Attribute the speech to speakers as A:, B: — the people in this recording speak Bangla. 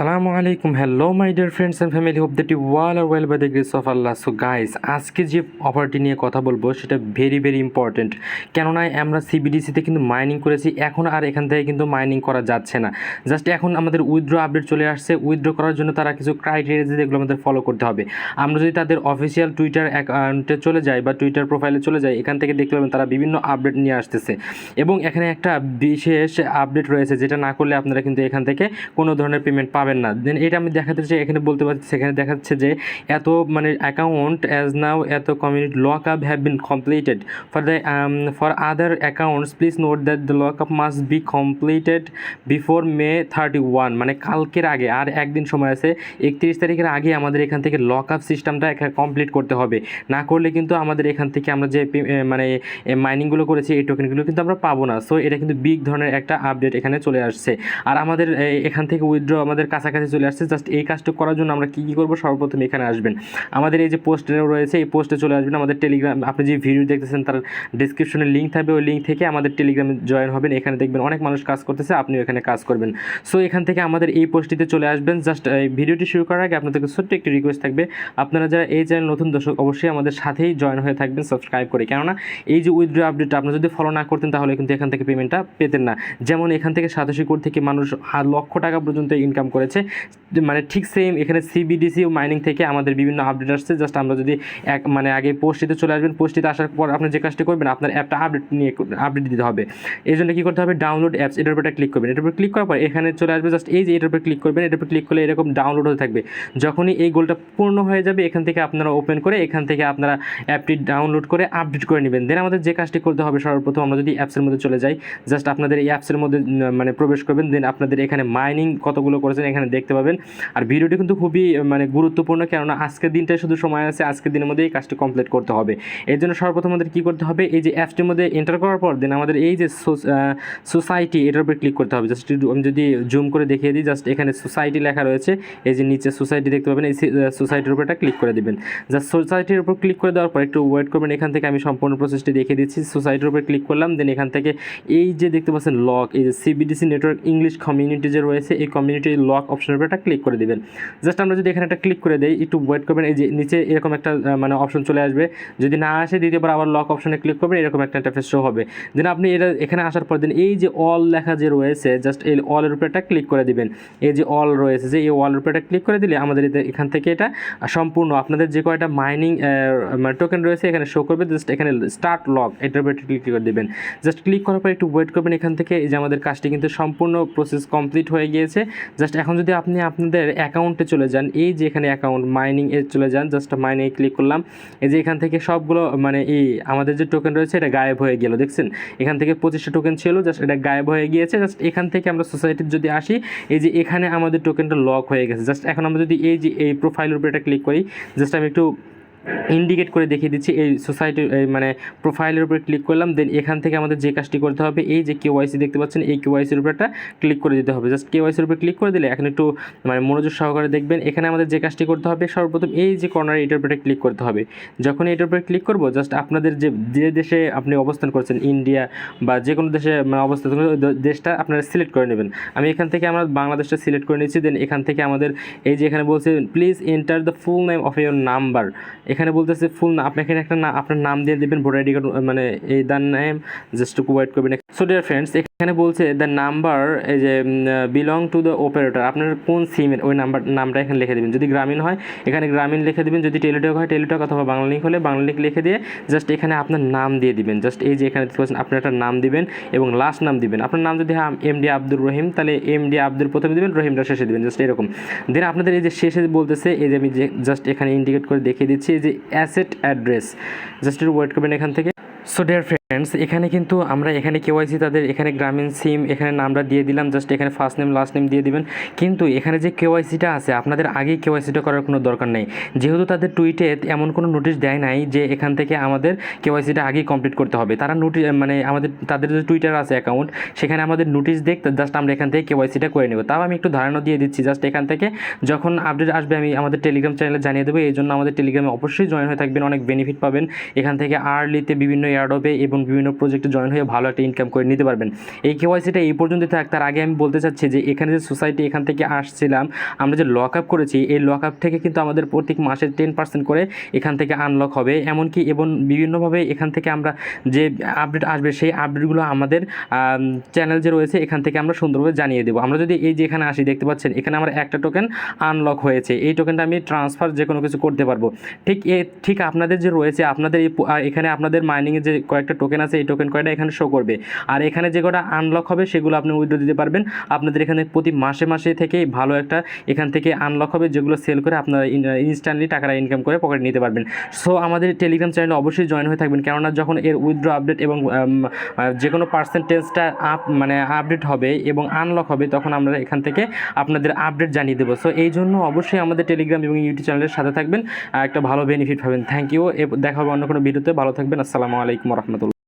A: Assalamualaikum, hello my dear friends and family, hope that you all are well by the grace of Allah. So guys, আজকে যে অফারটি নিয়ে কথা বলবো সেটা ভেরি ইম্পর্টেন্ট, কেননা আমরা সিবিডিসিতে কিন্তু মাইনিং করেছি, এখন আর এখান থেকে কিন্তু মাইনিং করা যাচ্ছে না। জাস্ট এখন আমাদের উইথড্র আপডেট চলে আসছে। উইথড্র করার জন্য তারা কিছু ক্রাইটেরিয়া যেগুলো আমাদের ফলো করতে হবে। আমরা যদি তাদের অফিসিয়াল টুইটার অ্যাকাউন্টে চলে যাই বা টুইটার প্রোফাইলে চলে যাই, এখান থেকে দেখতে পাবেন তারা বিভিন্ন আপডেট নিয়ে আসতেছে এবং এখানে একটা বিশেষ আপডেট রয়েছে যেটা না করলে আপনারা কিন্তু এখান থেকে কোনো ধরনের পেমেন্ট পাবেন না। দেন এটা আমি দেখাতে চাই, এখানে বলতে পারছি, সেখানে দেখাচ্ছে যে এত অ্যাকাউন্ট অ্যাজ নাও এত community lock up have been completed for other accounts please note that the lock up must be completed before May 31, কালকের আগে আর একদিন সময় আছে, 31 তারিখের আগে আমাদের এখান থেকে লক আপ সিস্টেমটা কমপ্লিট করতে হবে। না করলে কিন্তু আমাদের এখান থেকে আমরা যে মাইনিংগুলো করেছি এই টোকেনগুলো কিন্তু আমরা পাবো না। সো এটা কিন্তু বিগ ধরনের একটা আপডেট এখানে চলে আসছে আর আমাদের এখান থেকে উইথড্র আমাদের কাছাকাছি চলে আসছে। জাস্ট এই কাজটা করার জন্য আমরা কী করবো, সর্বপ্রথম এখানে আসবেন, আমাদের এই যে পোস্টেও রয়েছে এই পোস্টে চলে আসবেন। আমাদের টেলিগ্রাম, আপনি যে ভিডিও দেখতেছেন তার ডিসক্রিপশনে লিঙ্ক থাকবে, ওই লিঙ্ক থেকে আমাদের টেলিগ্রামে জয়েন হবেন। এখানে দেখবেন অনেক মানুষ কাজ করতেছে, আপনিও এখানে কাজ করবেন। সো এখান থেকে আমাদের এই পোস্টটিতে চলে আসবেন। জাস্ট এই ভিডিওটি শুরু করার আগে আপনাদেরকে ছোট্ট একটি রিকোয়েস্ট থাকবে, আপনারা যারা এই চ্যানেল নতুন দর্শক অবশ্যই আমাদের সাথেই জয়েন হয়ে থাকবেন সাবস্ক্রাইব করে, কেননা এই যে উইথড্র আপডেটটা আপনারা যদি ফলো না করতেন তাহলে কিন্তু এখান থেকে পেমেন্টটা পেতেন না। যেমন এখান থেকে 87 কোটি থেকে মানুষ লক্ষ টাকা পর্যন্ত ইনকাম করেছে, ঠিক সেম এখানে সিবিডিসি মাইনিং থেকে আমাদের বিভিন্ন আপডেট আসছে। জাস্ট আমরা যদি আগে পোস্টটিতে চলে আসবেন, পোস্টটিতে আসার পর আপনি যে কাজটি করবেন, আপনার অ্যাপটা আপডেট দিতে হবে। এই জন্য কী করতে হবে, ডাউনলোড অ্যাপস, এটার উপরে ক্লিক করবেন। এটার উপর ক্লিক করার পর এখানে চলে আসবে, জাস্ট এই যে এটার উপর ক্লিক করবেন। এটার উপর ক্লিক করলে এরকম ডাউনলোড হতে থাকবে। যখনই এই গোলটা পূর্ণ হয়ে যাবে এখান থেকে আপনারা ওপেন করে এখান থেকে আপনারা অ্যাপটি ডাউনলোড করে আপডেট করে নেবেন। দেন আমাদের যে কাজটি করতে হবে, সর্বপ্রথম আমরা যদি অ্যাপসের মধ্যে চলে যাই, জাস্ট আপনাদের এই অ্যাপসের মধ্যে প্রবেশ করবেন। দেন আপনাদের এখানে মাইনিং কতগুলো করেছেন এখানে দেখতে পাবেন। আর ভিডিওটি কিন্তু খুবই গুরুত্বপূর্ণ, কেননা আজকের দিনটাই শুধু সময় আছে, আজকের দিনের মধ্যে এই কাজটি কমপ্লিট করতে হবে। এর জন্য সর্বপ্রথম আমাদের কী করতে হবে, এই যে অ্যাপসটির মধ্যে এন্টার করার পর দেন আমাদের এই যে সোসাইটি, এটার উপরে ক্লিক করতে হবে। জাস্ট আমি যদি জুম করে দেখিয়ে দিই, জাস্ট এখানে সোসাইটি লেখা রয়েছে, এই যে নিচে সোসাইটি দেখতে পাবেন, এই সোসাইটির উপর একটা ক্লিক করে দেবেন। জাস্ট সোসাইটির উপর ক্লিক করে দেওয়ার পর একটু ওয়েট করবেন। এখান থেকে আমি সম্পূর্ণ প্রসেসটি দেখিয়ে দিচ্ছি। সোসাইটির উপর ক্লিক করলাম, দেন এখান থেকে এই যে দেখতে পাচ্ছেন লক, এই যে সিবিডিসি নেটওয়ার্ক ইংলিশ কমিউনিটি যে রয়েছে, এই কমিউনিটি লক অপশনের উপর একটা ক্লিক করে দেবেন। জাস্ট আমরা যদি এখানে একটা ক্লিক করে দেই, একটু ওয়েট করবেন, এই যে নিচে এরকম একটা অপশন চলে আসবে। যদি না আসে দ্বিতীয়বার আবার লক অপশনে ক্লিক করবেন, এরকম একটা ইন্টারফেস শো হবে। দেন আপনি এটা এখানে আসার পর দেন এই যে অল লেখা যে রয়েছে, জাস্ট এই অলের উপর একটা ক্লিক করে দিবেন। এই যে অল রয়েছে, যে এই অলের উপর একটা ক্লিক করে দিলে আমাদের এখান থেকে এটা সম্পূর্ণ আপনাদের যে কয়টা মাইনিং টোকেন রয়েছে এখানে শো করবে। জাস্ট এখানে স্টার্ট লক, এটার উপর ক্লিক করে দেবেন। জাস্ট ক্লিক করার পর একটু ওয়েট করবেন। এখান থেকে এই যে আমাদের কাজটি কিন্তু সম্পূর্ণ প্রসেস কমপ্লিট হয়ে গিয়েছে। জাস্ট এখন যদি আপনি আপনাদের অ্যাকাউন্টে চলে যান, এই যে এখানে অ্যাকাউন্ট মাইনিং এ চলে যান, জাস্ট মাইনিংয়ে ক্লিক করলাম। এই যে এখান থেকে সবগুলো এই আমাদের যে টোকেন রয়েছে এটা গায়েব হয়ে গেল, দেখছেন এখান থেকে 25টা টোকেন ছিল, জাস্ট এটা গায়েব হয়ে গিয়েছে। জাস্ট এখান থেকে আমরা সোসাইটির যদি আসি, এই যে এখানে আমাদের টোকেনটা লক হয়ে গেছে। জাস্ট এখন আমরা যদি এই যে এই প্রোফাইলের উপরে এটা ক্লিক করি, জাস্ট আমি একটু ইন্ডিকেট করে দেখিয়ে দিচ্ছি, এই সোসাইটির প্রোফাইলের উপরে ক্লিক করলাম। দেন এখান থেকে আমাদের যে কাজটি করতে হবে, এই যে কেওয়াইসি দেখতে পাচ্ছেন, এই কেওয়াইসির উপরে একটা ক্লিক করে দিতে হবে। জাস্ট কেওয়াইসির উপরে ক্লিক করে দিলে এখন একটু মনোযোগ সহকারে দেখবেন। এখানে আমাদের যে কাজটি করতে হবে, সর্বপ্রথম এই যে কর্নারে এটার উপরে ক্লিক করতে হবে। যখন এটার উপরে ক্লিক করব, জাস্ট আপনাদের যে দেশে আপনি অবস্থান করছেন, ইন্ডিয়া বা যে কোনো দেশে অবস্থান করে ওই দেশটা আপনারা সিলেক্ট করে নেবেন। আমি এখান থেকে আমরা বাংলাদেশটা সিলেক্ট করে নিচ্ছি। দেন এখান থেকে আমাদের এই যে এখানে বলছে please enter the full name of your number, এখানে বলতেছে ফুল না, আপনি এখানে একটা আপনার নাম দিয়ে দেবেন, ভোটার আইডি কার্ড এই the name, just to wait করবেন। সো ডিয়ার ফ্রেন্ডস, এখানে বলছে দ্য নাম্বার এই যে বিলং টু দ্য অপারেটর, আপনার কোন সিমের ওই নামটা এখানে লিখে দেবেন। যদি গ্রামীণ হয় এখানে গ্রামীণ লিখে দেবেন, যদি টেলিটক হয় টেলিটক, অথবা বাংলা লিঙ্ক হলে বাংলা লিঙ্ক লিখে দিয়ে জাস্ট এখানে আপনার নাম দিয়ে দিবেন। জাস্ট এই যে এখানে দেখতে পাচ্ছেন আপনার একটা নাম দিবেন এবং লাস্ট নাম দিবেন। আপনার নাম যদি এমডি আব্দুর রহিম, তাহলে এমডি আব্দুর প্রথমে দিবেন, রহিমটা শেষে দিবেন, জাস্ট এরকম। দেন আপনাদের এই যে শেষে বলতেছে, এই যে আমি জাস্ট এখানে ইন্ডিকেট করে দেখিয়ে দিচ্ছি, এই যে অ্যাসেট অ্যাড্রেস, জাস্ট একটু ওয়েট করবেন এখান থেকে। সো ডিয়ার ফ্রেন্ডস, এখানে কিন্তু আমরা এখানে কেওয়াইসি তাদের এখানে গ্রামীণ সিম এখানে নামটা দিয়ে দিলাম, জাস্ট এখানে ফার্স্ট নেম লাস্ট নেম দিয়ে দিবেন। কিন্তু এখানে যে কেওয়াইসিটা আছে আপনাদের আগেই কেওয়াইসিটা করার কোনো দরকার নেই, যেহেতু তাদের টুইটে এমন কোনো নোটিশ দেয় নাই যে এখান থেকে আমাদের কেওয়াইসিটা আগেই কমপ্লিট করতে হবে। তারা নোটিশ আমাদের তাদের যে টুইটার আছে অ্যাকাউন্ট, সেখানে আমাদের নোটিশ দেখ, জাস্ট আমরা এখান থেকে কেওয়াইসিটা করে নেব। তাও আমি একটু ধারণা দিয়ে দিচ্ছি, জাস্ট এখান থেকে যখন আপডেট আসবে আমি আমাদের টেলিগ্রাম চ্যানেলে জানিয়ে দেবো। এই জন্য আমাদের টেলিগ্রামে অবশ্যই জয়েন হয়ে থাকবেন, অনেক বেনিফিট পাবেন এখান থেকে। আর্লিতে বিভিন্ন এয়ারড্রপে এবং এবং বিভিন্ন প্রজেক্টে জয়েন হয়ে ভালো একটা ইনকাম করে নিতে পারবেন। এই কেওয়াইসিটা এই পর্যন্ত থাক। তার আগে আমি বলতে চাচ্ছি যে এখানে যে সোসাইটি এখান থেকে আসছিলাম, আমরা যে লক আপ করেছি, এই লক আপ থেকে কিন্তু আমাদের প্রত্যেক মাসে 10% করে এখান থেকে আনলক হবে। এমনকি এবং বিভিন্নভাবে এখান থেকে আমরা যে আপডেট আসবে সেই আপডেটগুলো আমাদের চ্যানেল যে রয়েছে এখান থেকে আমরা সুন্দরভাবে জানিয়ে দেবো। আমরা যদি এই যে এখানে আসি, দেখতে পাচ্ছেন এখানে আমার একটা টোকেন আনলক হয়েছে। এই টোকেনটা আমি ট্রান্সফার যে কোনো কিছু করতে পারবো। ঠিক আপনাদের যে রয়েছে, আপনাদের এখানে আপনাদের মাইনিংয়ে যে কয়েকটা টোকেন আছে, এই টোকেন কয়টা এখানে শো করবে। আর এখানে যে কটা আনলক হবে সেগুলো আপনি উইথড্র দিতে পারবেন। আপনাদের এখানে প্রতি মাসে থেকেই ভালো একটা এখান থেকে আনলক হবে, যেগুলো সেল করে আপনারা ইনস্ট্যান্টলি টাকাটা ইনকাম করে পকেটে নিতে পারবেন। সো আমাদের টেলিগ্রাম চ্যানেলে অবশ্যই জয়েন হয়ে থাকবেন, কেননা যখন এর উইথড্র আপডেট এবং যে কোনো পার্সেন্টেজটা আপডেট হবে এবং আনলক হবে, তখন আমরা এখান থেকে আপনাদের আপডেট জানিয়ে দেবো। সো এই জন্য অবশ্যই আমাদের টেলিগ্রাম এবং ইউটিউব চ্যানেলের সাথে থাকবেন, একটা ভালো বেনিফিট পাবেন। Thank you. দেখা হবে অন্য কোনো ভিডিওতে। ভালো থাকবেন। আসসালামু আলাইকুম রহমতুল্লাহ।